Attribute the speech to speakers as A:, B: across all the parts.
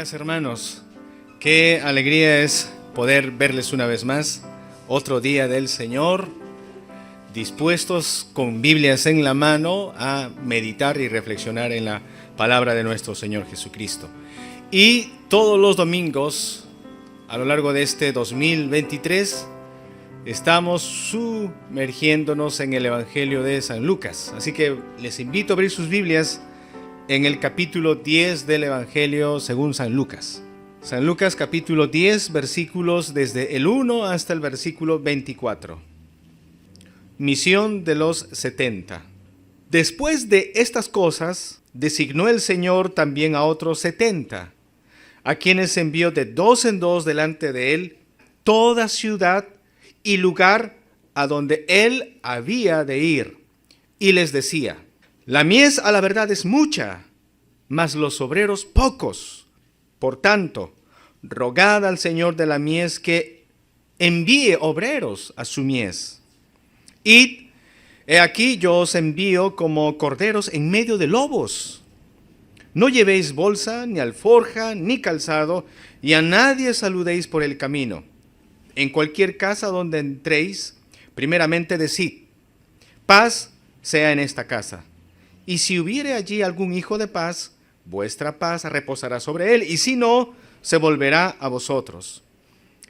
A: días, hermanos. Qué alegría es poder verles una vez más. Otro día del Señor, dispuestos con Biblias en la mano a meditar y reflexionar en la palabra de nuestro Señor Jesucristo. Y todos los domingos, a lo largo de este 2023, estamos sumergiéndonos en el Evangelio de San Lucas. Así que les invito a abrir sus Biblias en el capítulo 10 del Evangelio según San Lucas. San Lucas capítulo 10, versículos desde el 1 hasta el versículo 24. Misión de los 70. Después de estas cosas, designó el Señor también a otros 70, a quienes envió de dos en dos delante de él toda ciudad y lugar a donde él había de ir. Y les decía: la mies a la verdad es mucha, mas los obreros pocos. Por tanto, rogad al Señor de la mies que envíe obreros a su mies. Id, he aquí yo os envío como corderos en medio de lobos. No llevéis bolsa, ni alforja, ni calzado, y a nadie saludéis por el camino. En cualquier casa donde entréis, primeramente decid: paz sea en esta casa. Y si hubiere allí algún hijo de paz, vuestra paz reposará sobre él, y si no, se volverá a vosotros.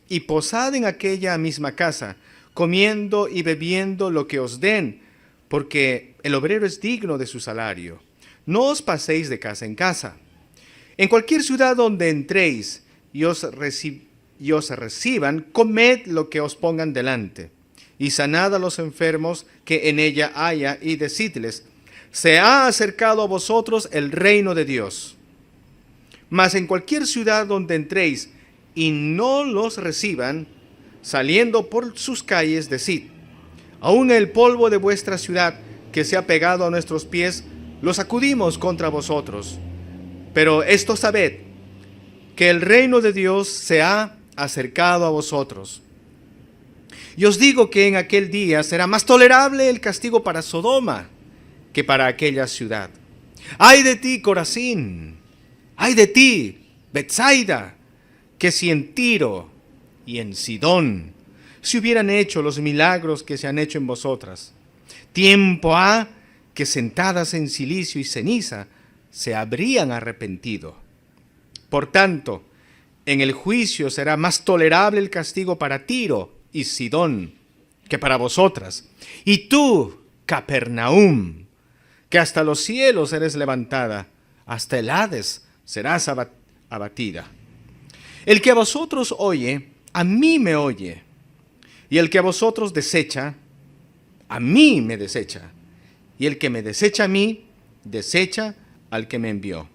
A: Y posad en aquella misma casa, comiendo y bebiendo lo que os den, porque el obrero es digno de su salario. No os paséis de casa en casa. En cualquier ciudad donde entréis y os reciban, comed lo que os pongan delante, y sanad a los enfermos que en ella haya, y decidles: se ha acercado a vosotros el reino de Dios. Mas en cualquier ciudad donde entréis y no los reciban, saliendo por sus calles, decid: aún el polvo de vuestra ciudad que se ha pegado a nuestros pies, lo sacudimos contra vosotros. Pero esto sabed, que el reino de Dios se ha acercado a vosotros. Y os digo que en aquel día será más tolerable el castigo para Sodoma que para aquella ciudad. ¡Ay de ti, Corazín! ¡Ay de ti, Betsaida! Que si en Tiro y en Sidón se hubieran hecho los milagros que se han hecho en vosotras, tiempo ha que sentadas en cilicio y ceniza se habrían arrepentido. Por tanto, en el juicio será más tolerable el castigo para Tiro y Sidón que para vosotras. Y tú, Capernaum, que hasta los cielos eres levantada, hasta el Hades serás abatida. El que a vosotros oye, a mí me oye, y el que a vosotros desecha, a mí me desecha, y el que me desecha a mí, desecha al que me envió.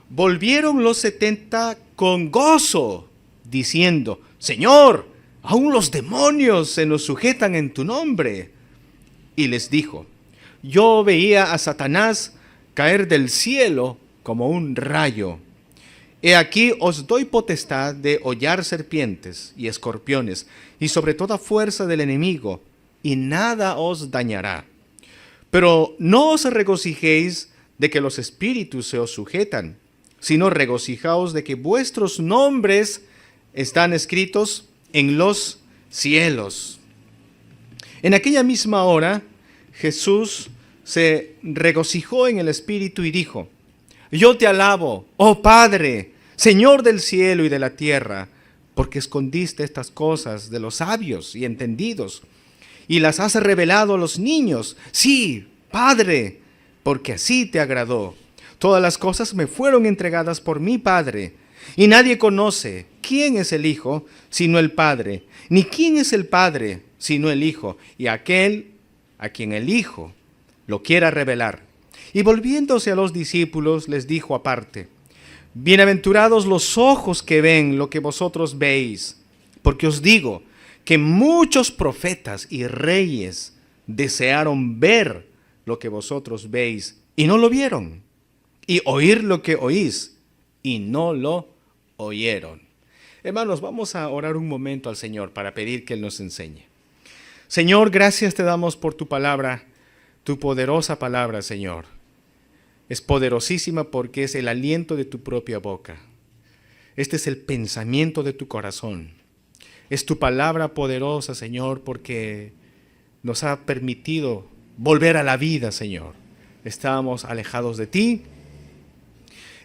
A: Volvieron los 70 con gozo, diciendo: Señor, aún los demonios se nos sujetan en tu nombre. Y les dijo: yo veía a Satanás caer del cielo como un rayo. He aquí os doy potestad de hollar serpientes y escorpiones, y sobre toda fuerza del enemigo, y nada os dañará. Pero no os regocijéis de que los espíritus se os sujetan, sino regocijaos de que vuestros nombres están escritos en los cielos. En aquella misma hora, Jesús se regocijó en el Espíritu y dijo: yo te alabo, oh Padre, Señor del cielo y de la tierra, porque escondiste estas cosas de los sabios y entendidos, y las has revelado a los niños. Sí, Padre, porque así te agradó. Todas las cosas me fueron entregadas por mi Padre, y nadie conoce quién es el Hijo sino el Padre, ni quién es el Padre sino el Hijo, y aquel a quien el Hijo lo quiera revelar. Y volviéndose a los discípulos, les dijo aparte: bienaventurados los ojos que ven lo que vosotros veis, porque os digo que muchos profetas y reyes desearon ver lo que vosotros veis y no lo vieron, y oír lo que oís y no lo oyeron. Hermanos, vamos a orar un momento al Señor para pedir que Él nos enseñe. Señor, gracias te damos por tu palabra, tu poderosa palabra, Señor. Es poderosísima porque es el aliento de tu propia boca. Este es el pensamiento de tu corazón. Es tu palabra poderosa, Señor, porque nos ha permitido volver a la vida, Señor. Estábamos alejados de ti,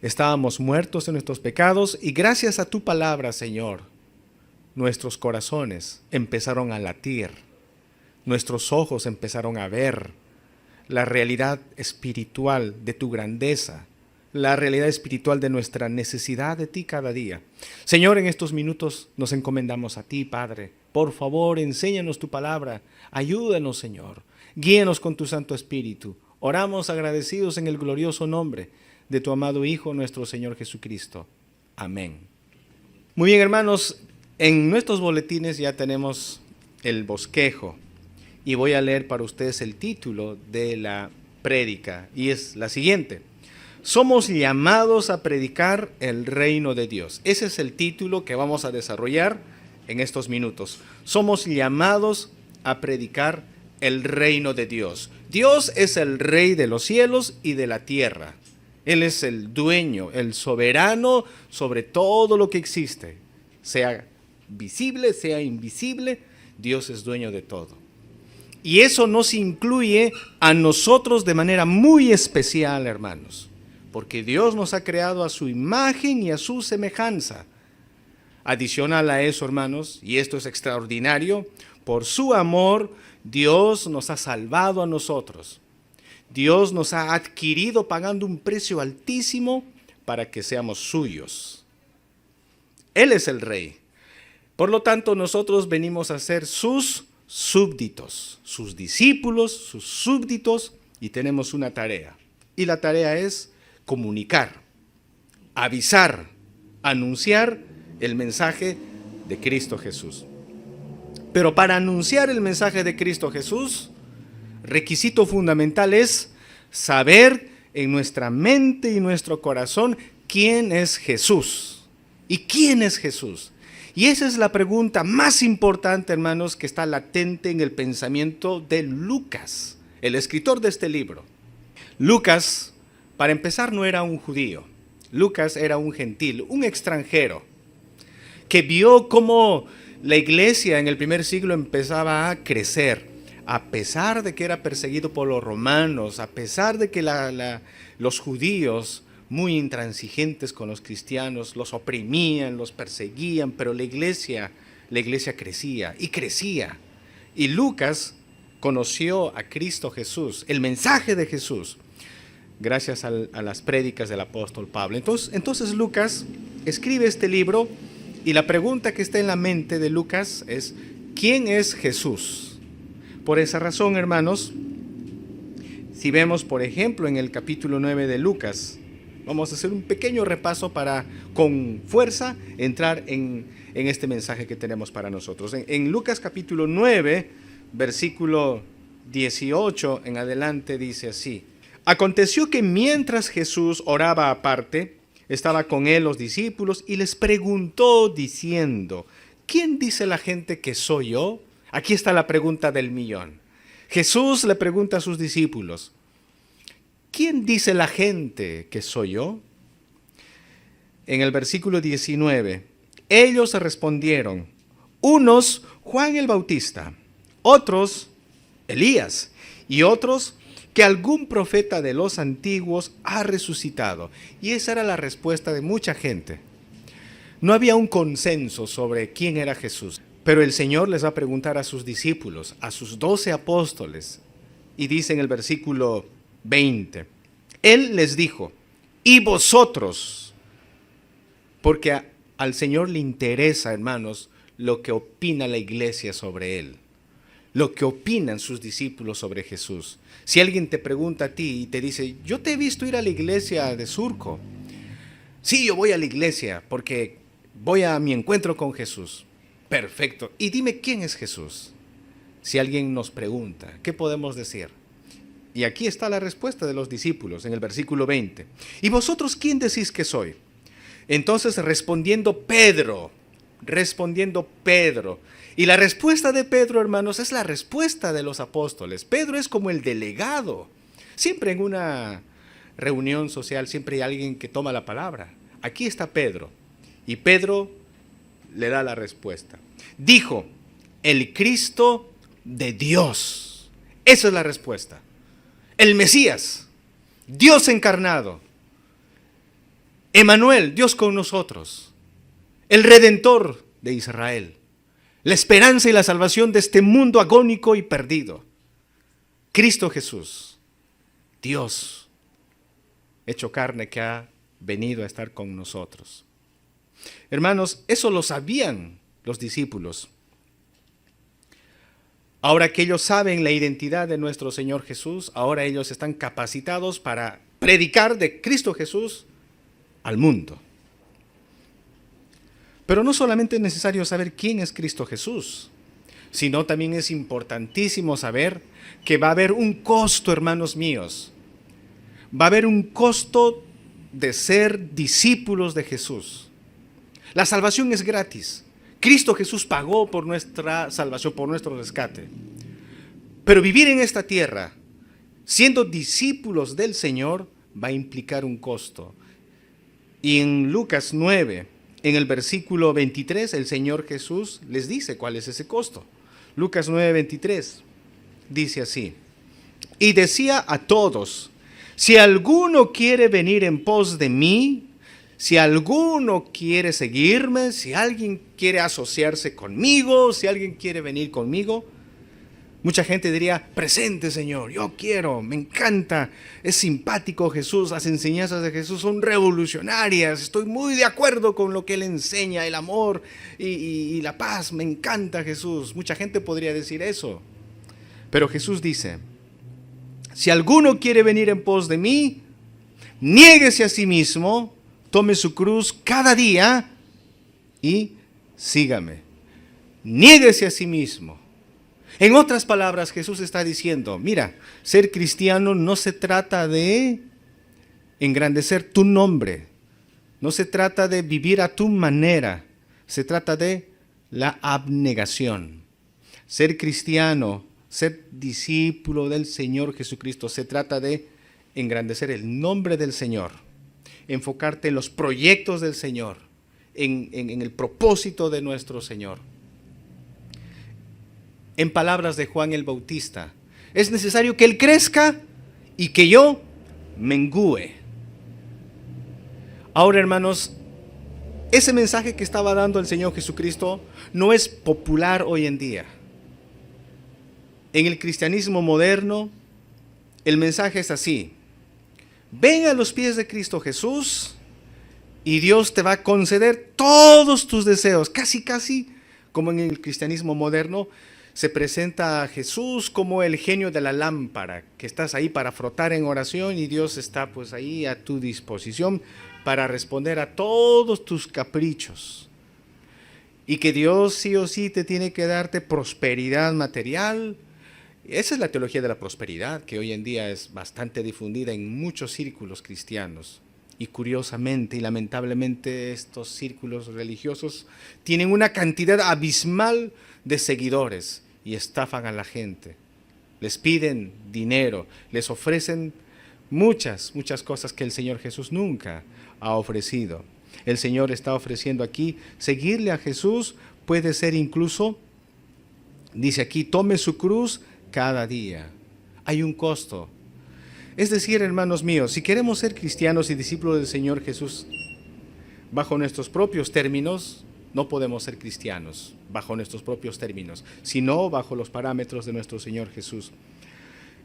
A: estábamos muertos en nuestros pecados y gracias a tu palabra, Señor, nuestros corazones empezaron a latir, nuestros ojos empezaron a ver la realidad espiritual de tu grandeza, la realidad espiritual de nuestra necesidad de ti cada día. Señor, en estos minutos nos encomendamos a ti, Padre. Por favor, enséñanos tu palabra. Ayúdanos, Señor. Guíanos con tu Santo Espíritu. Oramos agradecidos en el glorioso nombre de tu amado Hijo, nuestro Señor Jesucristo. Amén. Muy bien, hermanos, en nuestros boletines ya tenemos el bosquejo y voy a leer para ustedes el título de la prédica y es la siguiente: somos llamados a predicar el reino de Dios. Ese es el título que vamos a desarrollar en estos minutos. Somos llamados a predicar el reino de Dios. Dios es el Rey de los cielos y de la tierra. Él es el dueño, el soberano sobre todo lo que existe. Sea visible, sea invisible, Dios es dueño de todo. Y eso nos incluye a nosotros de manera muy especial, hermanos, porque Dios nos ha creado a su imagen y a su semejanza. Adicional a eso, hermanos, y esto es extraordinario, por su amor, Dios nos ha salvado a nosotros. Dios nos ha adquirido pagando un precio altísimo para que seamos suyos. Él es el Rey. Por lo tanto, nosotros venimos a ser sus súbditos, sus discípulos, sus súbditos, y tenemos una tarea. Y la tarea es comunicar, avisar, anunciar el mensaje de Cristo Jesús. Pero para anunciar el mensaje de Cristo Jesús, requisito fundamental es saber en nuestra mente y nuestro corazón quién es Jesús. ¿Y quién es Jesús? Y esa es la pregunta más importante, hermanos, que está latente en el pensamiento de Lucas, el escritor de este libro. Lucas, para empezar, no era un judío. Lucas era un gentil, un extranjero, que vio cómo la iglesia en el primer siglo empezaba a crecer, a pesar de que era perseguido por los romanos, a pesar de que los judíos, muy intransigentes con los cristianos, los oprimían, los perseguían, pero la iglesia crecía y crecía. Y Lucas conoció a Cristo Jesús, el mensaje de Jesús, gracias a las prédicas del apóstol Pablo. Entonces Lucas escribe este libro y la pregunta que está en la mente de Lucas es: ¿quién es Jesús? Por esa razón, hermanos, si vemos, por ejemplo, en el capítulo 9 de Lucas, vamos a hacer un pequeño repaso para, con fuerza, entrar en este mensaje que tenemos para nosotros. En Lucas capítulo 9, versículo 18 en adelante, dice así: aconteció que mientras Jesús oraba aparte, estaba con él los discípulos y les preguntó diciendo: ¿quién dice la gente que soy yo? Aquí está la pregunta del millón. Jesús le pregunta a sus discípulos: ¿quién dice la gente que soy yo? En el versículo 19, ellos respondieron: unos, Juan el Bautista, otros, Elías, y otros, que algún profeta de los antiguos ha resucitado. Y esa era la respuesta de mucha gente. No había un consenso sobre quién era Jesús, pero el Señor les va a preguntar a sus discípulos, a sus 12 apóstoles, y dice en el versículo 20, Él les dijo: ¿y vosotros? Porque al Señor le interesa, hermanos, lo que opina la iglesia sobre Él, lo que opinan sus discípulos sobre Jesús. Si alguien te pregunta a ti y te dice: yo te he visto ir a la iglesia de Surco. Sí, yo voy a la iglesia porque voy a mi encuentro con Jesús. Perfecto. Y dime, ¿quién es Jesús? Si alguien nos pregunta, ¿qué podemos decir? Y aquí está la respuesta de los discípulos en el versículo 20. ¿Y vosotros quién decís que soy? Entonces respondiendo Pedro, y la respuesta de Pedro, hermanos, es la respuesta de los apóstoles. Pedro es como el delegado. Siempre en una reunión social siempre hay alguien que toma la palabra. Aquí está Pedro, y Pedro le da la respuesta. Dijo, el Cristo de Dios. Esa es la respuesta. El Mesías, Dios encarnado. Emmanuel, Dios con nosotros. El Redentor de Israel. La esperanza y la salvación de este mundo agónico y perdido. Cristo Jesús, Dios hecho carne que ha venido a estar con nosotros. Hermanos, eso lo sabían los discípulos. Ahora que ellos saben la identidad de nuestro Señor Jesús, ahora ellos están capacitados para predicar de Cristo Jesús al mundo. Pero no solamente es necesario saber quién es Cristo Jesús, sino también es importantísimo saber que va a haber un costo, hermanos míos. Va a haber un costo de ser discípulos de Jesús. La salvación es gratis. Cristo Jesús pagó por nuestra salvación, por nuestro rescate. Pero vivir en esta tierra, siendo discípulos del Señor, va a implicar un costo. Y en Lucas 9, en el versículo 23, el Señor Jesús les dice cuál es ese costo. Lucas 9, 23, dice así: y decía a todos, si alguno quiere venir en pos de mí, si alguno quiere seguirme, si alguien quiere asociarse conmigo, si alguien quiere venir conmigo, mucha gente diría, presente Señor, yo quiero, me encanta, es simpático Jesús, las enseñanzas de Jesús son revolucionarias, estoy muy de acuerdo con lo que Él enseña, el amor y la paz, me encanta Jesús. Mucha gente podría decir eso, pero Jesús dice, si alguno quiere venir en pos de mí, niéguese a sí mismo, tome su cruz cada día y sígame. Niéguese a sí mismo. En otras palabras, Jesús está diciendo, mira, ser cristiano no se trata de engrandecer tu nombre, no se trata de vivir a tu manera, se trata de la abnegación. Ser cristiano, ser discípulo del Señor Jesucristo, se trata de engrandecer el nombre del Señor, enfocarte en los proyectos del Señor, en el propósito de nuestro Señor. En palabras de Juan el Bautista, es necesario que Él crezca y que yo mengüe. Ahora, hermanos, ese mensaje que estaba dando el Señor Jesucristo no es popular hoy en día. En el cristianismo moderno, el mensaje es así: ven a los pies de Cristo Jesús y Dios te va a conceder todos tus deseos. Casi como en el cristianismo moderno se presenta a Jesús como el genio de la lámpara, que estás ahí para frotar en oración y Dios está pues ahí a tu disposición para responder a todos tus caprichos. Y que Dios sí o sí te tiene que darte prosperidad material. Esa es la teología de la prosperidad, que hoy en día es bastante difundida en muchos círculos cristianos. Y curiosamente y lamentablemente estos círculos religiosos tienen una cantidad abismal de seguidores y estafan a la gente. Les piden dinero, les ofrecen muchas cosas que el Señor Jesús nunca ha ofrecido. El Señor está ofreciendo aquí, seguirle a Jesús puede ser incluso, dice aquí, tome su cruz cada día. Hay un costo. Es decir, hermanos míos, si queremos ser cristianos y discípulos del Señor Jesús bajo nuestros propios términos, no podemos ser cristianos bajo nuestros propios términos, sino bajo los parámetros de nuestro Señor Jesús.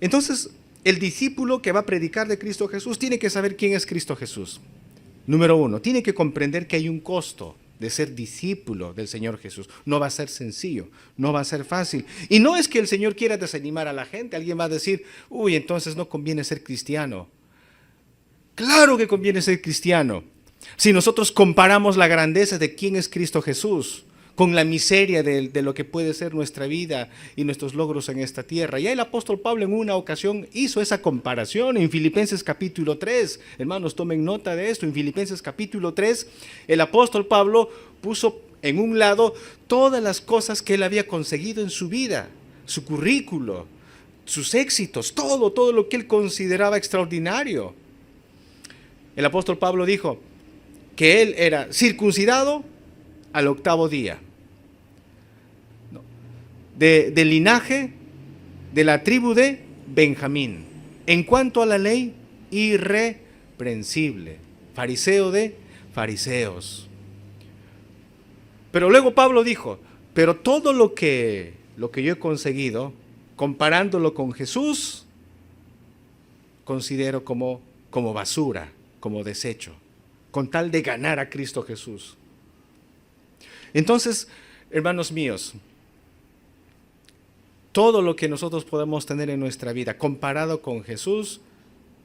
A: Entonces, el discípulo que va a predicar de Cristo Jesús tiene que saber quién es Cristo Jesús. Número uno, tiene que comprender que hay un costo de ser discípulo del Señor Jesús. No va a ser sencillo, no va a ser fácil. Y no es que el Señor quiera desanimar a la gente. Alguien va a decir, uy, entonces no conviene ser cristiano. Claro que conviene ser cristiano. Si nosotros comparamos la grandeza de quién es Cristo Jesús con la miseria de lo que puede ser nuestra vida y nuestros logros en esta tierra. Ya el apóstol Pablo en una ocasión hizo esa comparación en Filipenses capítulo 3. Hermanos, tomen nota de esto. En Filipenses capítulo 3, el apóstol Pablo puso en un lado todas las cosas que él había conseguido en su vida, su currículo, sus éxitos, todo lo que él consideraba extraordinario. El apóstol Pablo dijo que él era circuncidado al 8º día, del linaje de la tribu de Benjamín. En cuanto a la ley, irreprensible, fariseo de fariseos. Pero luego Pablo dijo, pero todo lo que yo he conseguido, comparándolo con Jesús, considero como basura, como desecho, con tal de ganar a Cristo Jesús. Entonces, hermanos míos, todo lo que nosotros podemos tener en nuestra vida comparado con Jesús,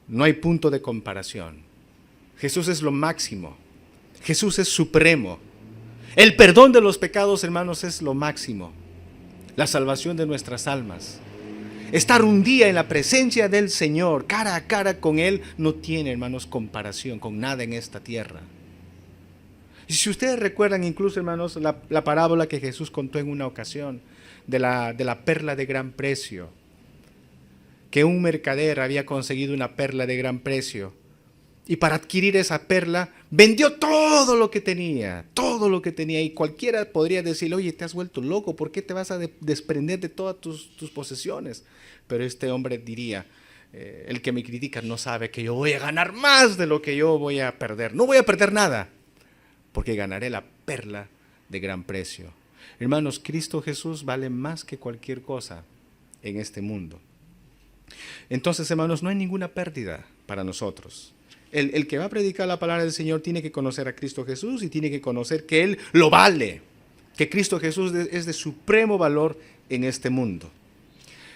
A: no hay punto de comparación. Jesús es lo máximo. Jesús es supremo. El perdón de los pecados, hermanos, es lo máximo. La salvación de nuestras almas. Estar un día en la presencia del Señor, cara a cara con Él, no tiene, hermanos, comparación con nada en esta tierra. Y si ustedes recuerdan incluso, hermanos, la parábola que Jesús contó en una ocasión de la perla de gran precio, que un mercader había conseguido una perla de gran precio y para adquirir esa perla vendió todo lo que tenía, y cualquiera podría decirle, oye, te has vuelto loco, ¿por qué te vas a desprender de todas tus posesiones? Pero este hombre diría, el que me critica no sabe que yo voy a ganar más de lo que yo voy a perder, no voy a perder nada, porque ganaré la perla de gran precio. Hermanos, Cristo Jesús vale más que cualquier cosa en este mundo. Entonces, hermanos, no hay ninguna pérdida para nosotros. El que va a predicar la palabra del Señor tiene que conocer a Cristo Jesús y tiene que conocer que Él lo vale, que Cristo Jesús es de supremo valor en este mundo.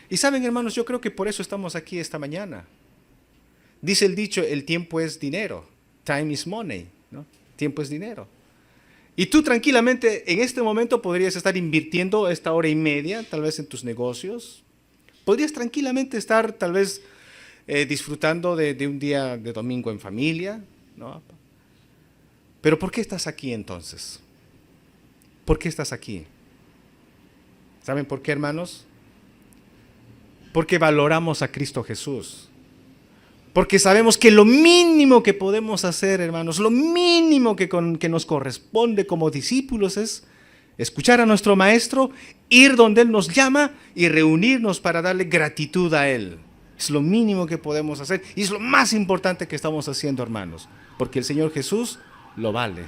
A: Y saben, hermanos, yo creo que por eso estamos aquí esta mañana. Dice el dicho, el tiempo es dinero, time is money, ¿no? Tiempo es dinero. Y tú tranquilamente en este momento podrías estar invirtiendo esta hora y media, tal vez en tus negocios. Podrías tranquilamente estar tal vez disfrutando de un día de domingo en familia, ¿no? Pero ¿por qué estás aquí entonces? ¿Por qué estás aquí? ¿Saben por qué, hermanos? Porque valoramos a Cristo Jesús. Porque sabemos que lo mínimo que podemos hacer, hermanos, lo mínimo que nos corresponde como discípulos es escuchar a nuestro Maestro, ir donde Él nos llama y reunirnos para darle gratitud a Él. Es lo mínimo que podemos hacer y es lo más importante que estamos haciendo, hermanos, porque el Señor Jesús lo vale.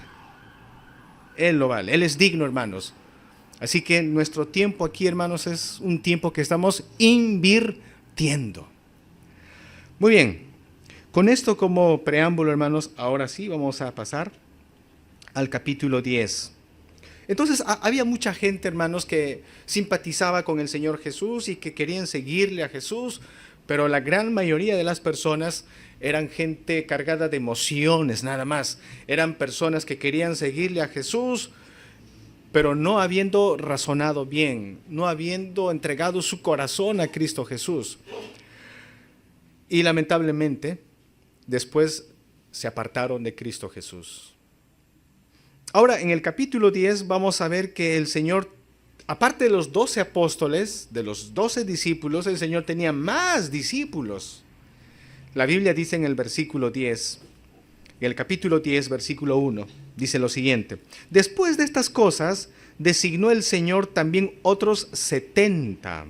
A: Él lo vale, Él es digno, hermanos. Así que nuestro tiempo aquí, hermanos, es un tiempo que estamos invirtiendo. Muy bien. Con esto como preámbulo, hermanos, ahora sí vamos a pasar al capítulo 10. Entonces había mucha gente, hermanos, que simpatizaba con el Señor Jesús y que querían seguirle a Jesús, pero la gran mayoría de las personas eran gente cargada de emociones, nada más. Eran personas que querían seguirle a Jesús, pero no habiendo razonado bien, no habiendo entregado su corazón a Cristo Jesús. Y lamentablemente, después se apartaron de Cristo Jesús. Ahora, en el capítulo 10 vamos a ver que el Señor, aparte de los 12 apóstoles, de los 12 discípulos, el Señor tenía más discípulos. La Biblia dice en el versículo 10, en el capítulo 10, versículo 1, dice lo siguiente: después de estas cosas, designó el Señor también otros 70,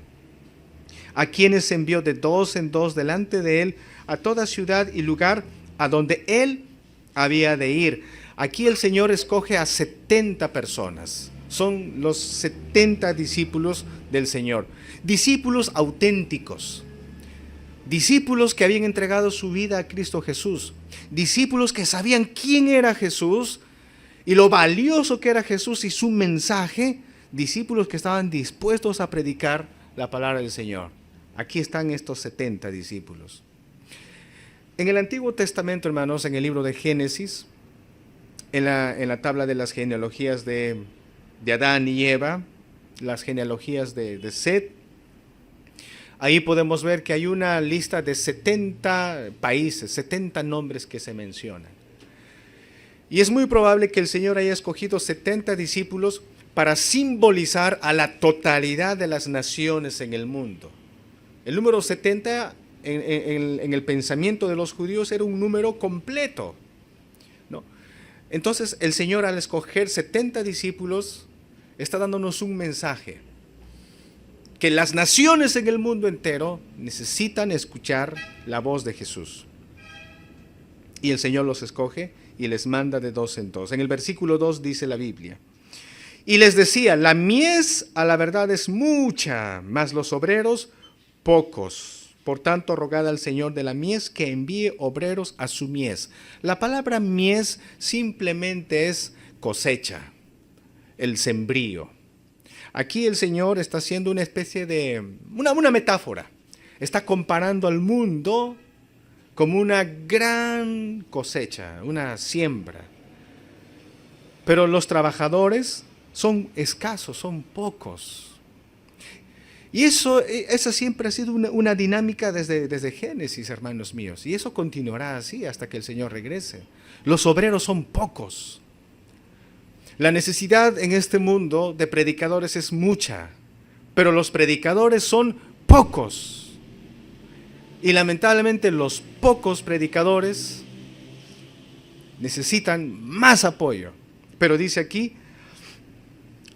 A: a quienes envió de 2 en 2 delante de Él, a toda ciudad y lugar a donde Él había de ir. Aquí el Señor escoge a 70 personas. Son los 70 discípulos del Señor. Discípulos auténticos. Discípulos que habían entregado su vida a Cristo Jesús. Discípulos que sabían quién era Jesús y lo valioso que era Jesús y su mensaje. Discípulos que estaban dispuestos a predicar la palabra del Señor. Aquí están estos 70 discípulos. En el Antiguo Testamento, hermanos, en el libro de Génesis, en la tabla de las genealogías de Adán y Eva, las genealogías de Set, ahí podemos ver que hay una lista de 70 países, 70 nombres que se mencionan. Y es muy probable que el Señor haya escogido 70 discípulos para simbolizar a la totalidad de las naciones en el mundo. El número 70 en el pensamiento de los judíos era un número completo. Entonces el Señor, al escoger 70 discípulos, está dándonos un mensaje: que las naciones en el mundo entero necesitan escuchar la voz de Jesús. Y el Señor los escoge y les manda de dos en dos. En el versículo 2 dice la Biblia: y les decía, la mies a la verdad es mucha, mas los obreros pocos. Por tanto, rogad al Señor de la mies que envíe obreros a su mies. La palabra mies simplemente es cosecha, el sembrío. Aquí el Señor está haciendo una especie de, una metáfora. Está comparando al mundo como una gran cosecha, una siembra. Pero los trabajadores son escasos, son pocos. Y esa siempre ha sido una dinámica desde Génesis, hermanos míos. Y eso continuará así hasta que el Señor regrese. Los obreros son pocos. La necesidad en este mundo de predicadores es mucha, pero los predicadores son pocos. Y lamentablemente los pocos predicadores necesitan más apoyo. Pero dice aquí,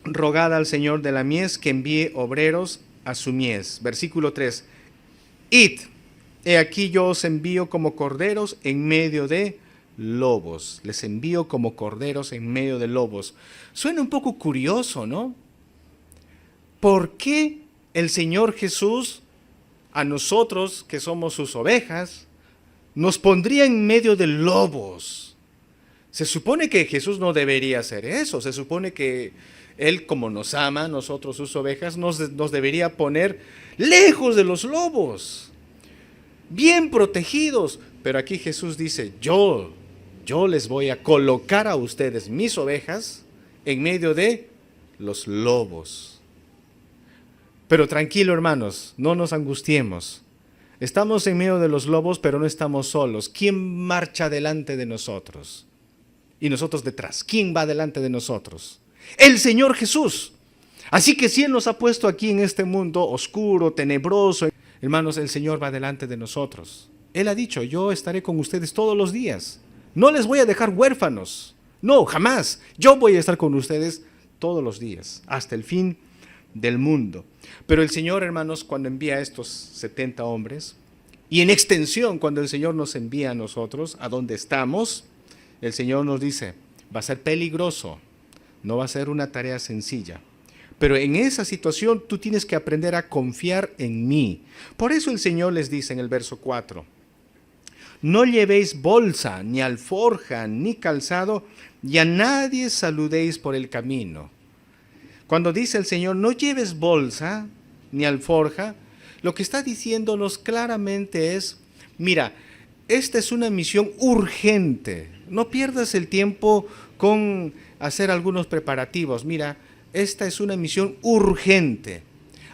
A: rogad al Señor de la mies que envíe obreros a su mies. Versículo 3. Id, he aquí yo os envío como corderos en medio de lobos. Les envío como corderos en medio de lobos. Suena un poco curioso, ¿no? ¿Por qué el Señor Jesús, a nosotros que somos sus ovejas, nos pondría en medio de lobos? Se supone que Jesús no debería hacer eso. Se supone que Él, como nos ama, nosotros sus ovejas, nos debería poner lejos de los lobos, bien protegidos. Pero aquí Jesús dice, yo les voy a colocar a ustedes, mis ovejas, en medio de los lobos. Pero tranquilo, hermanos, no nos angustiemos. Estamos en medio de los lobos, pero no estamos solos. ¿Quién marcha delante de nosotros? Y nosotros detrás. ¿Quién va delante de nosotros? El Señor Jesús. Así que si Él nos ha puesto aquí en este mundo oscuro, tenebroso, hermanos, el Señor va delante de nosotros. Él ha dicho, yo estaré con ustedes todos los días. No les voy a dejar huérfanos. No, jamás. Yo voy a estar con ustedes todos los días, hasta el fin del mundo. Pero el Señor, hermanos, cuando envía a estos 70 hombres, y en extensión, cuando el Señor nos envía a nosotros, a donde estamos, el Señor nos dice, va a ser peligroso, no va a ser una tarea sencilla. Pero en esa situación tú tienes que aprender a confiar en mí. Por eso el Señor les dice en el verso 4, no llevéis bolsa, ni alforja, ni calzado, y a nadie saludéis por el camino. Cuando dice el Señor, no lleves bolsa, ni alforja, lo que está diciéndonos claramente es, mira, esta es una misión urgente. No pierdas el tiempo con hacer algunos preparativos. Mira, esta es una misión urgente.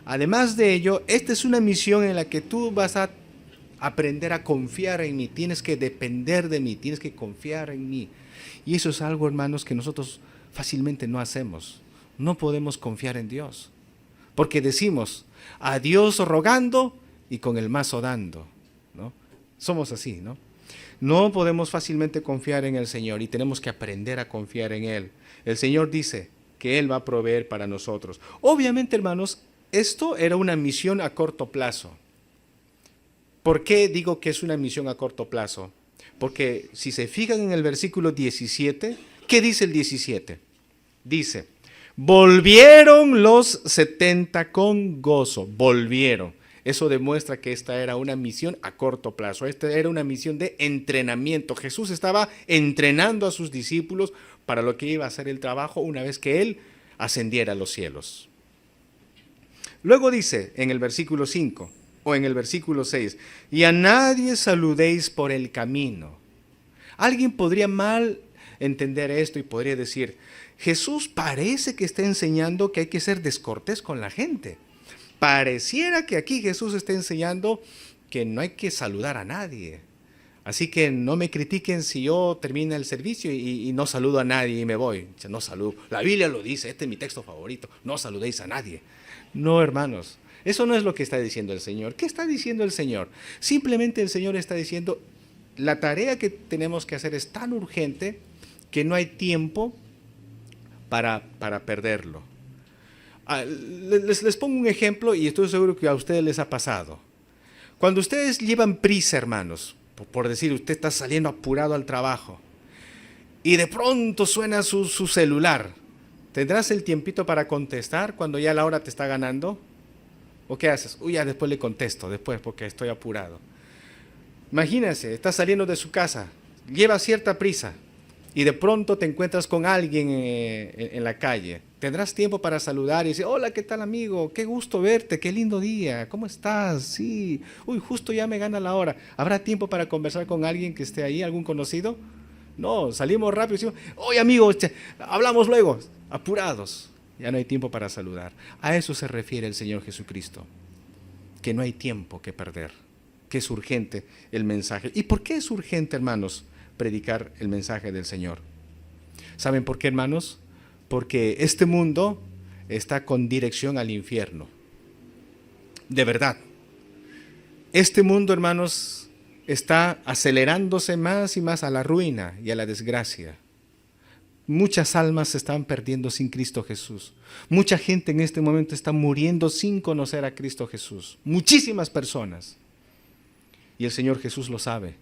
A: Además de ello, esta es una misión en la que tú vas a aprender a confiar en mí. Tienes que depender de mí, tienes que confiar en mí. Y eso es algo, hermanos, que nosotros fácilmente no hacemos. No podemos confiar en Dios. Porque decimos, a Dios rogando y con el mazo dando, ¿no? Somos así, ¿no? No podemos fácilmente confiar en el Señor y tenemos que aprender a confiar en Él. El Señor dice que Él va a proveer para nosotros. Obviamente, hermanos, esto era una misión a corto plazo. ¿Por qué digo que es una misión a corto plazo? Porque si se fijan en el versículo 17, ¿qué dice el 17? Dice, volvieron los 70 con gozo, volvieron. Eso demuestra que esta era una misión a corto plazo, esta era una misión de entrenamiento. Jesús estaba entrenando a sus discípulos para lo que iba a ser el trabajo una vez que Él ascendiera a los cielos. Luego dice en el versículo 5 o en el versículo 6, y a nadie saludéis por el camino. Alguien podría mal entender esto y podría decir, Jesús parece que está enseñando que hay que ser descortés con la gente. Pareciera que aquí Jesús está enseñando que no hay que saludar a nadie. Así que no me critiquen si yo termino el servicio y no saludo a nadie y me voy. No saludo. La Biblia lo dice, este es mi texto favorito. No saludéis a nadie. No, hermanos, eso no es lo que está diciendo el Señor. ¿Qué está diciendo el Señor? Simplemente el Señor está diciendo, la tarea que tenemos que hacer es tan urgente que no hay tiempo para perderlo. Les pongo un ejemplo y estoy seguro que a ustedes les ha pasado. Cuando ustedes llevan prisa, hermanos, por decir, usted está saliendo apurado al trabajo y de pronto suena su celular, ¿tendrás el tiempito para contestar cuando ya la hora te está ganando? ¿O qué haces? Uy, ya después le contesto, después porque estoy apurado. Imagínense, está saliendo de su casa, lleva cierta prisa y de pronto te encuentras con alguien en la calle. Tendrás tiempo para saludar y decir, hola, ¿qué tal, amigo? Qué gusto verte, qué lindo día, ¿cómo estás? Sí, uy, justo ya me gana la hora. ¿Habrá tiempo para conversar con alguien que esté ahí, algún conocido? No, salimos rápido y decimos, oye, amigo, hablamos luego, apurados. Ya no hay tiempo para saludar. A eso se refiere el Señor Jesucristo, que no hay tiempo que perder, que es urgente el mensaje. ¿Y por qué es urgente, hermanos, predicar el mensaje del Señor? ¿Saben por qué, hermanos? Porque este mundo está con dirección al infierno. De verdad. Este mundo, hermanos, está acelerándose más y más a la ruina y a la desgracia. Muchas almas se están perdiendo sin Cristo Jesús. Mucha gente en este momento está muriendo sin conocer a Cristo Jesús. Muchísimas personas. Y el Señor Jesús lo sabe.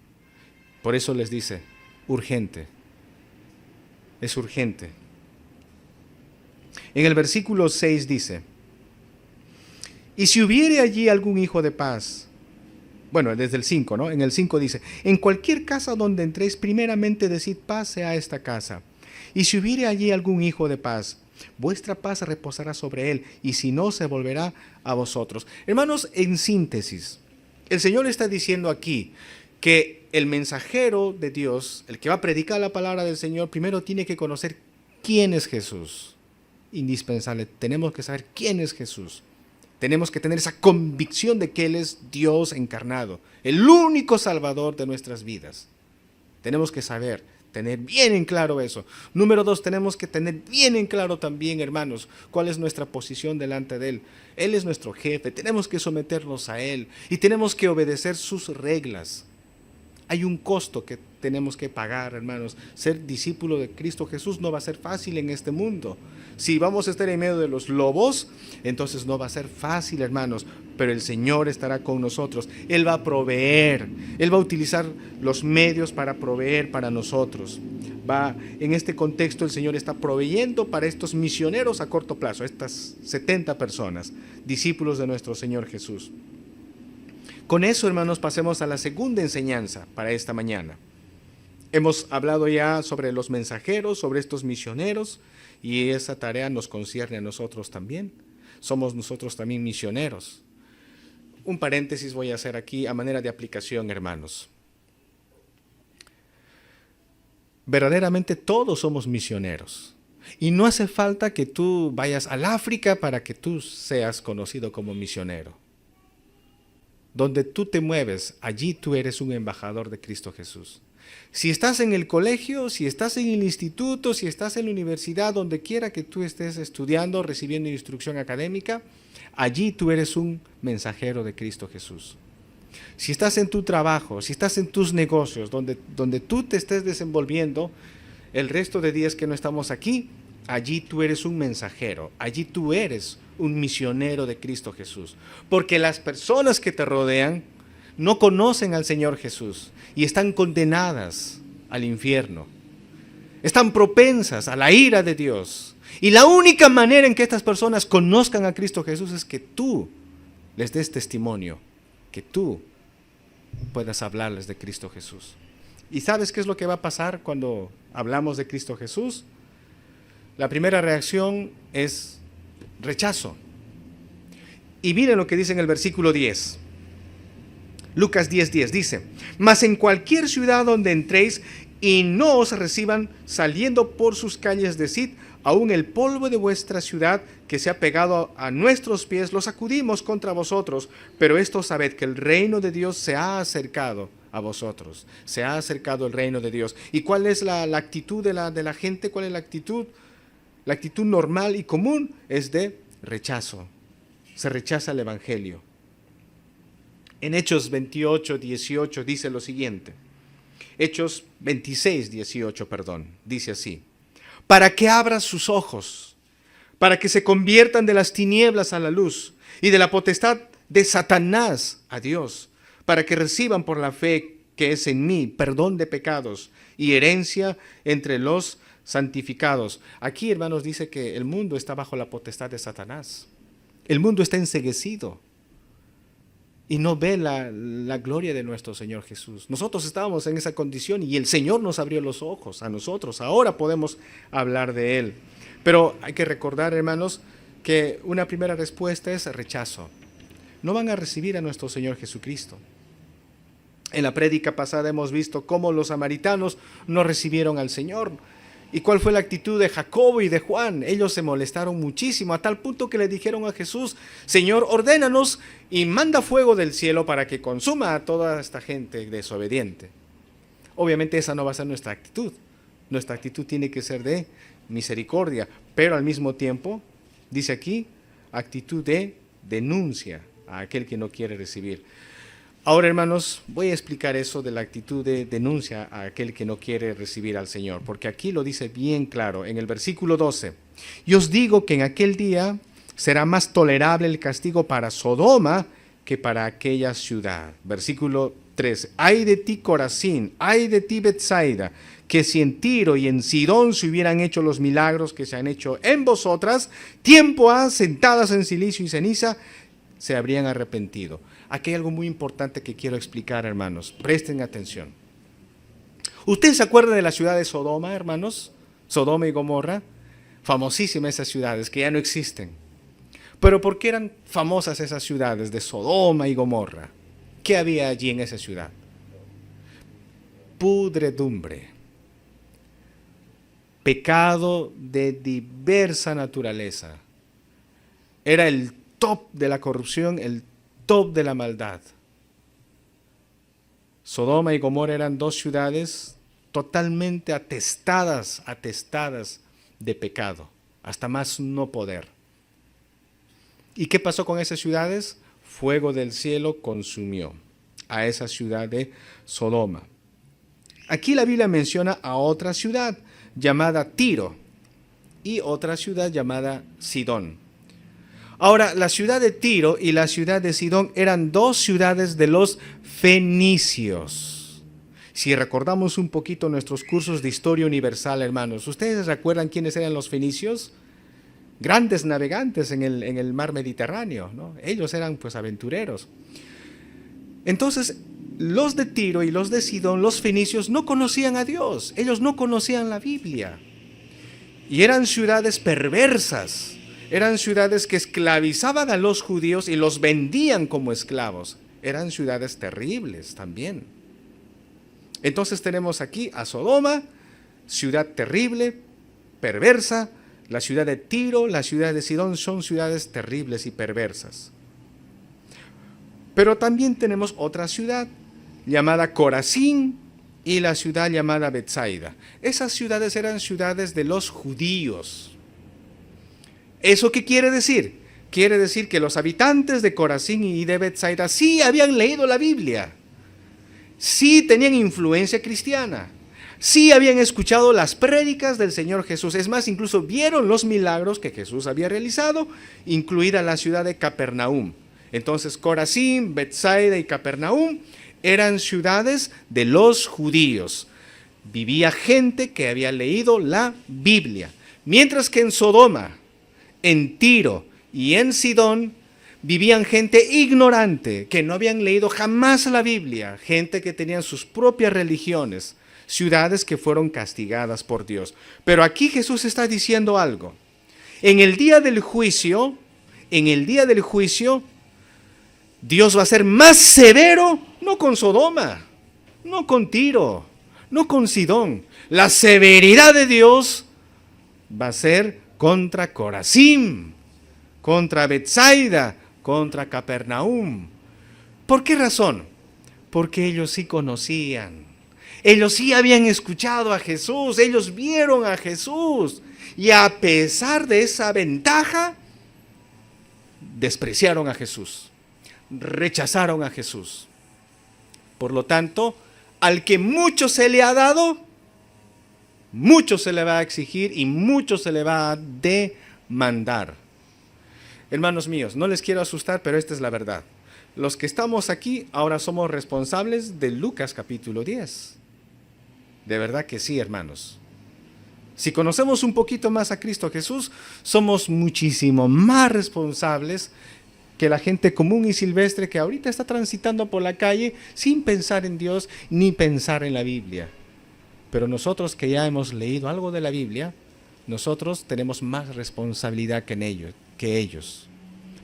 A: Por eso les dice, urgente. Es urgente. En el versículo 6 dice, y si hubiere allí algún hijo de paz, bueno, desde el 5, ¿no? En el 5 dice, en cualquier casa donde entréis, primeramente decid paz sea esta casa. Y si hubiere allí algún hijo de paz, vuestra paz reposará sobre él, y si no, se volverá a vosotros. Hermanos, en síntesis, el Señor está diciendo aquí que el mensajero de Dios, el que va a predicar la palabra del Señor, primero tiene que conocer quién es Jesús. Indispensable, tenemos que saber quién es Jesús. Tenemos que tener esa convicción de que Él es Dios encarnado, el único Salvador de nuestras vidas. Tenemos que saber, tener bien en claro eso. Número 2, tenemos que tener bien en claro también, hermanos, cuál es nuestra posición delante de Él. Él es nuestro jefe, tenemos que someternos a Él y tenemos que obedecer sus reglas. Hay un costo que tenemos que pagar, hermanos. Ser discípulo de Cristo Jesús no va a ser fácil en este mundo. Si vamos a estar en medio de los lobos, entonces no va a ser fácil, hermanos, pero el Señor estará con nosotros. Él va a proveer, Él va a utilizar los medios para proveer para nosotros. En este contexto el Señor está proveyendo para estos misioneros a corto plazo, estas 70 personas, discípulos de nuestro Señor Jesús. Con eso, hermanos, pasemos a la segunda enseñanza para esta mañana. Hemos hablado ya sobre los mensajeros, sobre estos misioneros, y esa tarea nos concierne a nosotros también. Somos nosotros también misioneros. Un paréntesis voy a hacer aquí a manera de aplicación, hermanos. Verdaderamente todos somos misioneros. Y no hace falta que tú vayas al África para que tú seas conocido como misionero. Donde tú te mueves, allí tú eres un embajador de Cristo Jesús. Si estás en el colegio, si estás en el instituto, si estás en la universidad, donde quiera que tú estés estudiando, recibiendo instrucción académica, allí tú eres un mensajero de Cristo Jesús. Si estás en tu trabajo, si estás en tus negocios, donde tú te estés desenvolviendo, el resto de días que no estamos aquí, allí tú eres un mensajero, allí tú eres un misionero de Cristo Jesús. Porque las personas que te rodean no conocen al Señor Jesús y están condenadas al infierno. Están propensas a la ira de Dios. Y la única manera en que estas personas conozcan a Cristo Jesús es que tú les des testimonio, que tú puedas hablarles de Cristo Jesús. ¿Y sabes qué es lo que va a pasar cuando hablamos de Cristo Jesús? La primera reacción es rechazo. Y miren lo que dice en el versículo 10. Lucas 10:10 dice, mas en cualquier ciudad donde entréis y no os reciban, saliendo por sus calles, decid, aún el polvo de vuestra ciudad que se ha pegado a nuestros pies, lo sacudimos contra vosotros, pero esto sabed que el reino de Dios se ha acercado a vosotros, se ha acercado el reino de Dios. ¿Y cuál es la actitud de la gente? ¿Cuál es la actitud? La actitud normal y común es de rechazo. Se rechaza el evangelio. En Hechos 28:18 dice lo siguiente, Hechos 26, 18, dice así: para que abra sus ojos, para que se conviertan de las tinieblas a la luz y de la potestad de Satanás a Dios, para que reciban por la fe que es en mí perdón de pecados y herencia entre los santificados. Aquí, hermanos, dice que el mundo está bajo la potestad de Satanás. El mundo está enceguecido y no ve la gloria de nuestro Señor Jesús. Nosotros estábamos en esa condición y el Señor nos abrió los ojos a nosotros. Ahora podemos hablar de Él. Pero hay que recordar, hermanos, que una primera respuesta es rechazo. No van a recibir a nuestro Señor Jesucristo. En la prédica pasada hemos visto cómo los samaritanos no recibieron al Señor. ¿Y cuál fue la actitud de Jacobo y de Juan? Ellos se molestaron muchísimo, a tal punto que le dijeron a Jesús: Señor, ordénanos y manda fuego del cielo para que consuma a toda esta gente desobediente. Obviamente esa no va a ser nuestra actitud. Nuestra actitud tiene que ser de misericordia, pero al mismo tiempo, dice aquí, actitud de denuncia a aquel que no quiere recibir. Ahora, hermanos, voy a explicar eso de la actitud de denuncia a aquel que no quiere recibir al Señor, porque aquí lo dice bien claro en el versículo 12. Y os digo que en aquel día será más tolerable el castigo para Sodoma que para aquella ciudad. Versículo 13. Ay de ti, Corazín, ay de ti, Betsaida, que si en Tiro y en Sidón se hubieran hecho los milagros que se han hecho en vosotras, tiempo ha, sentadas en silicio y ceniza, se habrían arrepentido. Aquí hay algo muy importante que quiero explicar, hermanos. Presten atención. ¿Ustedes se acuerdan de la ciudad de Sodoma, hermanos? Sodoma y Gomorra. Famosísimas esas ciudades que ya no existen. Pero ¿por qué eran famosas esas ciudades de Sodoma y Gomorra? ¿Qué había allí en esa ciudad? Pudredumbre. Pecado de diversa naturaleza. Era el top de la corrupción, el top de la maldad. Sodoma y Gomorra eran dos ciudades totalmente atestadas de pecado, hasta más no poder. ¿Y qué pasó con esas ciudades? Fuego del cielo consumió a esa ciudad de Sodoma. Aquí la Biblia menciona a otra ciudad llamada Tiro y otra ciudad llamada Sidón. Ahora, la ciudad de Tiro y la ciudad de Sidón eran dos ciudades de los fenicios. Si recordamos un poquito nuestros cursos de historia universal, hermanos, ¿ustedes recuerdan quiénes eran los fenicios? Grandes navegantes en el mar Mediterráneo, ¿no? Ellos eran pues aventureros. Entonces, los de Tiro y los de Sidón, los fenicios, no conocían a Dios. Ellos no conocían la Biblia. Y eran ciudades perversas. Eran ciudades que esclavizaban a los judíos y los vendían como esclavos. Eran ciudades terribles también. Entonces tenemos aquí a Sodoma, ciudad terrible, perversa. La ciudad de Tiro, la ciudad de Sidón son ciudades terribles y perversas. Pero también tenemos otra ciudad llamada Corazín y la ciudad llamada Betsaida. Esas ciudades eran ciudades de los judíos. ¿Eso qué quiere decir? Quiere decir que los habitantes de Corazín y de Betsaida sí habían leído la Biblia, sí tenían influencia cristiana, sí habían escuchado las prédicas del Señor Jesús. Es más, incluso vieron los milagros que Jesús había realizado, incluida la ciudad de Capernaum. Entonces, Corazín, Betsaida y Capernaum eran ciudades de los judíos. Vivía gente que había leído la Biblia. Mientras que en Sodoma, en Tiro y en Sidón vivían gente ignorante, que no habían leído jamás la Biblia, gente que tenían sus propias religiones, ciudades que fueron castigadas por Dios. Pero aquí Jesús está diciendo algo. En el día del juicio, Dios va a ser más severo, no con Sodoma, no con Tiro, no con Sidón. La severidad de Dios va a ser contra Corazín, contra Betsaida, contra Capernaum. ¿Por qué razón? Porque ellos sí conocían, ellos sí habían escuchado a Jesús, ellos vieron a Jesús, y a pesar de esa ventaja, despreciaron a Jesús, rechazaron a Jesús. Por lo tanto, Al que mucho se le ha dado, mucho se le va a exigir y mucho se le va a demandar. Hermanos míos, no les quiero asustar, pero esta es la verdad. Los que estamos aquí ahora somos responsables de Lucas capítulo 10. De verdad que sí, hermanos. Si conocemos un poquito más a Cristo Jesús, somos muchísimo más responsables que la gente común y silvestre que ahorita está transitando por la calle sin pensar en Dios ni pensar en la Biblia. Pero nosotros que ya hemos leído algo de la Biblia, nosotros tenemos más responsabilidad que ellos.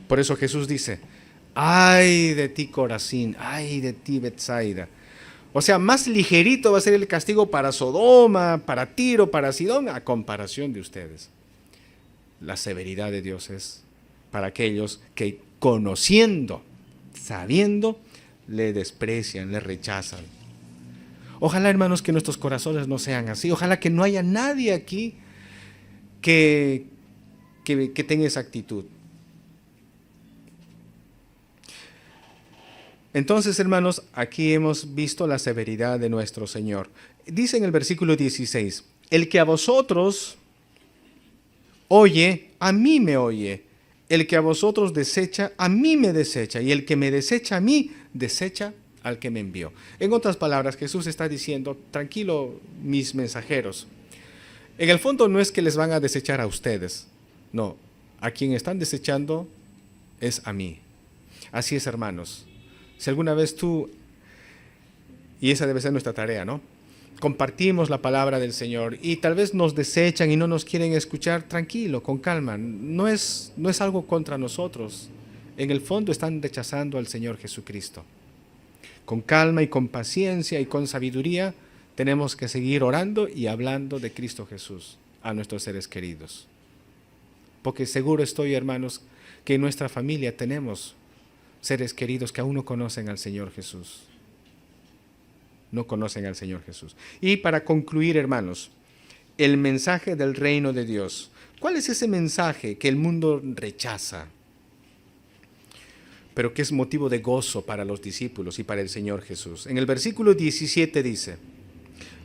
A: Por eso Jesús dice, ay de ti Corazín, ay de ti Betsaida. O sea, más ligerito va a ser el castigo para Sodoma, para Tiro, para Sidón, a comparación de ustedes. La severidad de Dios es para aquellos que conociendo, sabiendo, le desprecian, le rechazan. Ojalá, hermanos, que nuestros corazones no sean así. Ojalá que no haya nadie aquí que tenga esa actitud. Entonces, hermanos, aquí hemos visto la severidad de nuestro Señor. Dice en el versículo 16, el que a vosotros oye, a mí me oye. El que a vosotros desecha, a mí me desecha. Y el que me desecha a mí, desecha al que me envió. En otras palabras, Jesús está diciendo, tranquilo, mis mensajeros. En el fondo no es que les van a desechar a ustedes. No, a quien están desechando es a mí. Así es, hermanos. Si alguna vez tú, y esa debe ser nuestra tarea, ¿no? Compartimos la palabra del Señor y tal vez nos desechan y no nos quieren escuchar, tranquilo, con calma. No es algo contra nosotros. En el fondo están rechazando al Señor Jesucristo. Con calma y con paciencia y con sabiduría tenemos que seguir orando y hablando de Cristo Jesús a nuestros seres queridos. Porque seguro estoy, hermanos, que en nuestra familia tenemos seres queridos que aún no conocen al Señor Jesús. No conocen al Señor Jesús. Y para concluir, hermanos, el mensaje del reino de Dios. ¿Cuál es ese mensaje que el mundo rechaza, pero que es motivo de gozo para los discípulos y para el Señor Jesús? En el versículo 17 dice,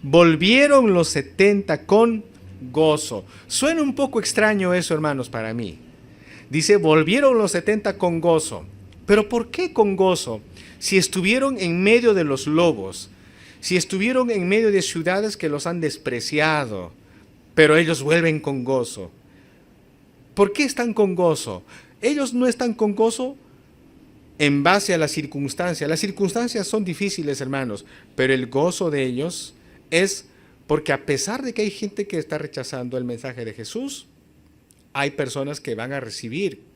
A: volvieron los 70 con gozo. Suena un poco extraño eso, hermanos, para mí. Dice, volvieron los 70 con gozo. ¿Pero por qué con gozo? Si estuvieron en medio de los lobos, si estuvieron en medio de ciudades que los han despreciado, pero ellos vuelven con gozo. ¿Por qué están con gozo? Ellos no están con gozo en base a las circunstancias. Las circunstancias son difíciles, hermanos, pero el gozo de ellos es porque a pesar de que hay gente que está rechazando el mensaje de Jesús, hay personas que van a recibir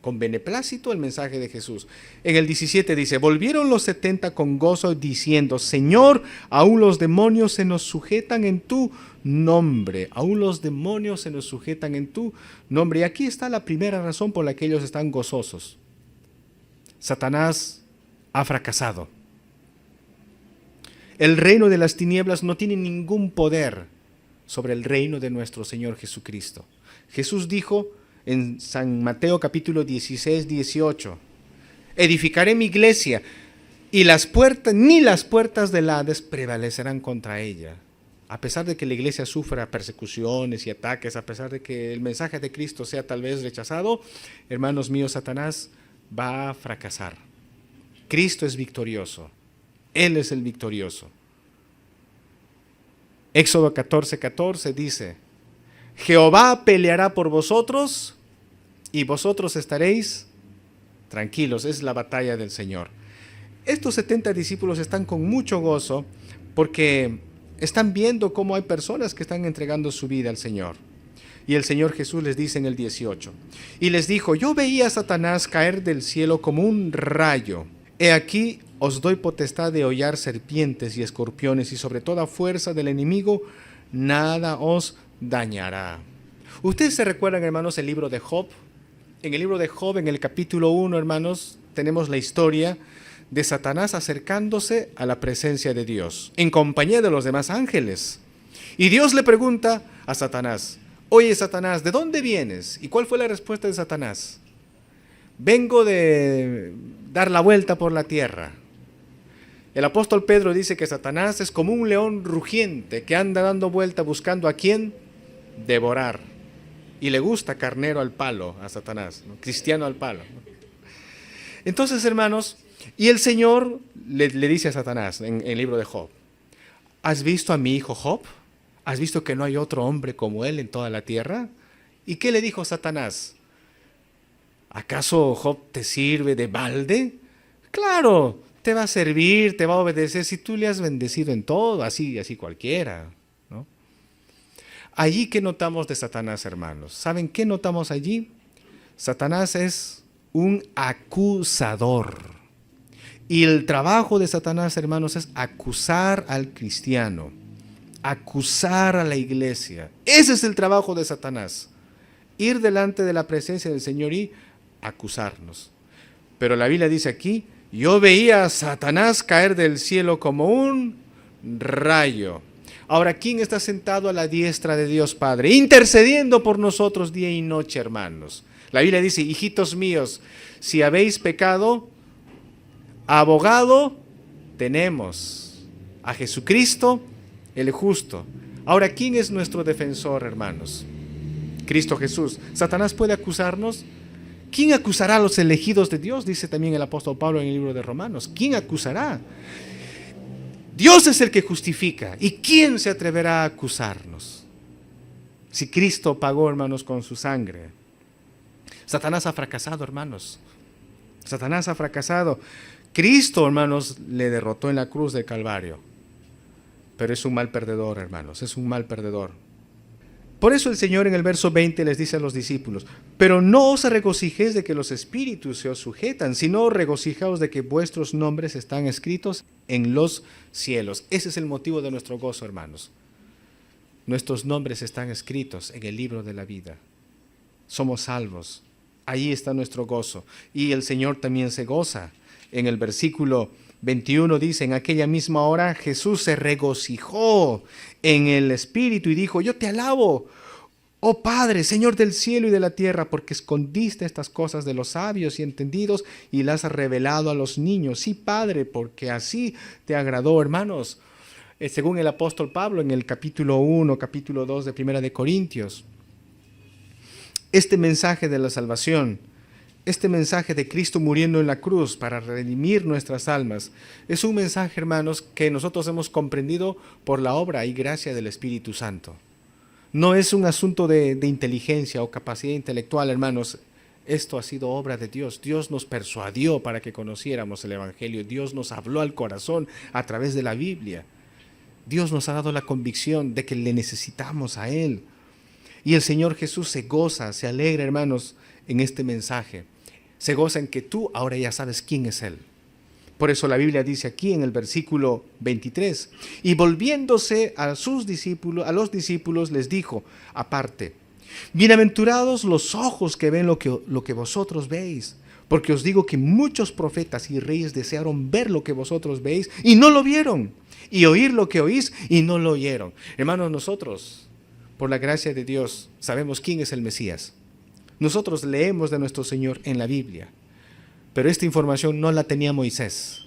A: con beneplácito el mensaje de Jesús. En el 17 dice, volvieron los 70 con gozo diciendo, Señor, aún los demonios se nos sujetan en tu nombre. Aún los demonios se nos sujetan en tu nombre. Y aquí está la primera razón por la que ellos están gozosos. Satanás ha fracasado. El reino de las tinieblas no tiene ningún poder sobre el reino de nuestro Señor Jesucristo. Jesús dijo en San Mateo capítulo 16, 18, edificaré mi iglesia y ni las puertas del Hades prevalecerán contra ella. A pesar de que la iglesia sufra persecuciones y ataques, a pesar de que el mensaje de Cristo sea tal vez rechazado, hermanos míos, Satanás va a fracasar. Cristo es victorioso. Él es el victorioso. Éxodo 14, 14 dice, Jehová peleará por vosotros y vosotros estaréis tranquilos. Es la batalla del Señor. Estos 70 discípulos están con mucho gozo porque están viendo cómo hay personas que están entregando su vida al Señor. Y el Señor Jesús les dice en el 18, y les dijo, yo veía a Satanás caer del cielo como un rayo. He aquí os doy potestad de hollar serpientes y escorpiones y sobre toda fuerza del enemigo nada os dañará. Ustedes se recuerdan, hermanos, el libro de Job. En el libro de Job, en el capítulo 1, hermanos, tenemos la historia de Satanás acercándose a la presencia de Dios, en compañía de los demás ángeles. Y Dios le pregunta a Satanás, oye Satanás, ¿de dónde vienes? ¿Y cuál fue la respuesta de Satanás? Vengo de dar la vuelta por la tierra. El apóstol Pedro dice que Satanás es como un león rugiente que anda dando vuelta buscando a quién devorar. Y le gusta carnero al palo a Satanás, ¿no? Cristiano al palo, ¿no? Entonces, hermanos, y el Señor le dice a Satanás en el libro de Job: ¿has visto a mi hijo Job? ¿Has visto que no hay otro hombre como él en toda la tierra? ¿Y qué le dijo Satanás? ¿Acaso Job te sirve de balde? Claro, te va a servir, te va a obedecer si tú le has bendecido en todo, así cualquiera, ¿no? Allí, ¿qué notamos de Satanás, hermanos? ¿Saben qué notamos allí? Satanás es un acusador. Y el trabajo de Satanás, hermanos, es acusar al cristiano, acusar a la iglesia. Ese es el trabajo de Satanás. Ir delante de la presencia del Señor y acusarnos. Pero la Biblia dice aquí: yo veía a Satanás caer del cielo como un rayo. Ahora, ¿quién está sentado a la diestra de Dios Padre, intercediendo por nosotros día y noche, hermanos? La Biblia dice: hijitos míos, si habéis pecado, abogado tenemos, a Jesucristo el justo. Ahora, ¿quién es nuestro defensor, hermanos? Cristo Jesús. ¿Satanás puede acusarnos? ¿Quién acusará a los elegidos de Dios? Dice también el apóstol Pablo en el libro de Romanos. ¿Quién acusará? Dios es el que justifica. ¿Y quién se atreverá a acusarnos? Si Cristo pagó, hermanos, con su sangre. Satanás ha fracasado, hermanos. Satanás ha fracasado. Cristo, hermanos, le derrotó en la cruz del Calvario. Pero es un mal perdedor, hermanos. Es un mal perdedor. Por eso el Señor en el verso 20 les dice a los discípulos: pero no os regocijéis de que los espíritus se os sujetan, sino regocijaos de que vuestros nombres están escritos en los cielos. Ese es el motivo de nuestro gozo, hermanos. Nuestros nombres están escritos en el libro de la vida. Somos salvos. Ahí está nuestro gozo. Y el Señor también se goza. En el versículo 21 dice: en aquella misma hora Jesús se regocijó en el Espíritu y dijo: yo te alabo, oh Padre, Señor del cielo y de la tierra, porque escondiste estas cosas de los sabios y entendidos y las has revelado a los niños. Sí, Padre, porque así te agradó, hermanos. Según el apóstol Pablo en el capítulo 1, capítulo 2 de Primera de Corintios, este mensaje de la salvación, este mensaje de Cristo muriendo en la cruz para redimir nuestras almas, es un mensaje, hermanos, que nosotros hemos comprendido por la obra y gracia del Espíritu Santo. No es un asunto de inteligencia o capacidad intelectual, hermanos. Esto ha sido obra de Dios. Dios nos persuadió para que conociéramos el Evangelio. Dios nos habló al corazón a través de la Biblia. Dios nos ha dado la convicción de que le necesitamos a Él. Y el Señor Jesús se goza, se alegra, hermanos, en este mensaje. Se goza en que tú ahora ya sabes quién es Él. Por eso la Biblia dice aquí en el versículo 23, y volviéndose a los discípulos les dijo aparte: bienaventurados los ojos que ven lo que vosotros veis, porque os digo que muchos profetas y reyes desearon ver lo que vosotros veis y no lo vieron, y oír lo que oís y no lo oyeron. Hermanos, nosotros, por la gracia de Dios, sabemos quién es el Mesías. Nosotros leemos de nuestro Señor en la Biblia. Pero esta información no la tenía Moisés.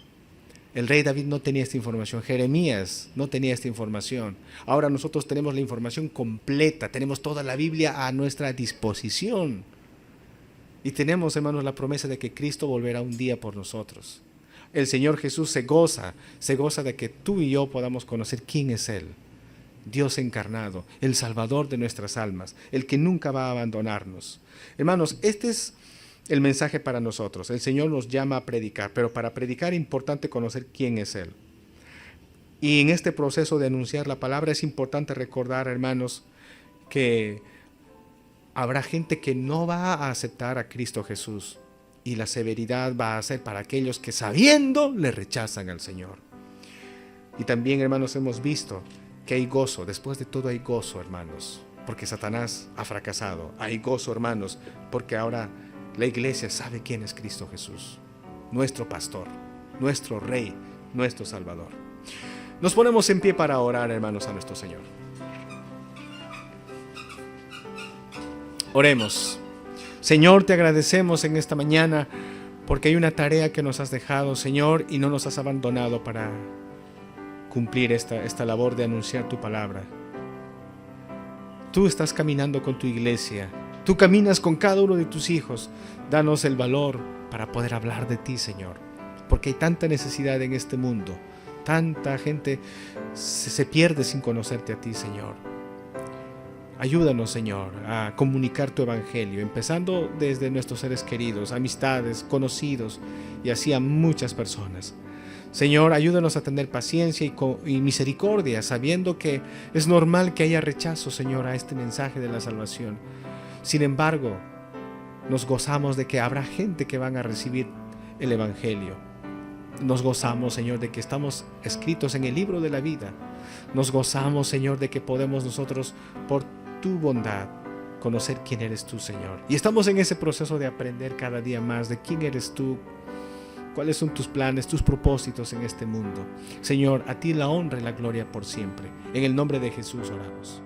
A: El rey David no tenía esta información. Jeremías no tenía esta información. Ahora nosotros tenemos la información completa. Tenemos toda la Biblia a nuestra disposición. Y tenemos, hermanos, la promesa de que Cristo volverá un día por nosotros. El Señor Jesús se goza de que tú y yo podamos conocer quién es Él. Dios encarnado, el Salvador de nuestras almas, el que nunca va a abandonarnos. Hermanos, este es el mensaje para nosotros. El Señor nos llama a predicar, pero para predicar es importante conocer quién es Él. Y en este proceso de anunciar la palabra es importante recordar, hermanos, que habrá gente que no va a aceptar a Cristo Jesús, y la severidad va a ser para aquellos que sabiendo le rechazan al Señor. Y también, hermanos, hemos visto que hay gozo. Después de todo hay gozo, hermanos, porque Satanás ha fracasado. Hay gozo, hermanos, porque ahora la iglesia sabe quién es Cristo Jesús, nuestro pastor, nuestro Rey, nuestro Salvador. Nos ponemos en pie para orar, hermanos, a nuestro Señor. Oremos. Señor, te agradecemos en esta mañana porque hay una tarea que nos has dejado, Señor, y no nos has abandonado para cumplir esta labor de anunciar tu palabra. Tú estás caminando con tu iglesia, tú caminas con cada uno de tus hijos. Danos el valor para poder hablar de ti, Señor, porque hay tanta necesidad en este mundo. Tanta gente se pierde sin conocerte a ti, Señor. Ayúdanos, Señor, a comunicar tu evangelio, empezando desde nuestros seres queridos, amistades, conocidos, y así a muchas personas. Señor, ayúdanos a tener paciencia y misericordia, sabiendo que es normal que haya rechazo, Señor, a este mensaje de la salvación. Sin embargo, nos gozamos de que habrá gente que van a recibir el evangelio. Nos gozamos, Señor, de que estamos escritos en el libro de la vida. Nos gozamos, Señor, de que podemos nosotros, por tu bondad, conocer quién eres tú, Señor. Y estamos en ese proceso de aprender cada día más de quién eres tú, cuáles son tus planes, tus propósitos en este mundo. Señor, a ti la honra y la gloria por siempre. En el nombre de Jesús oramos.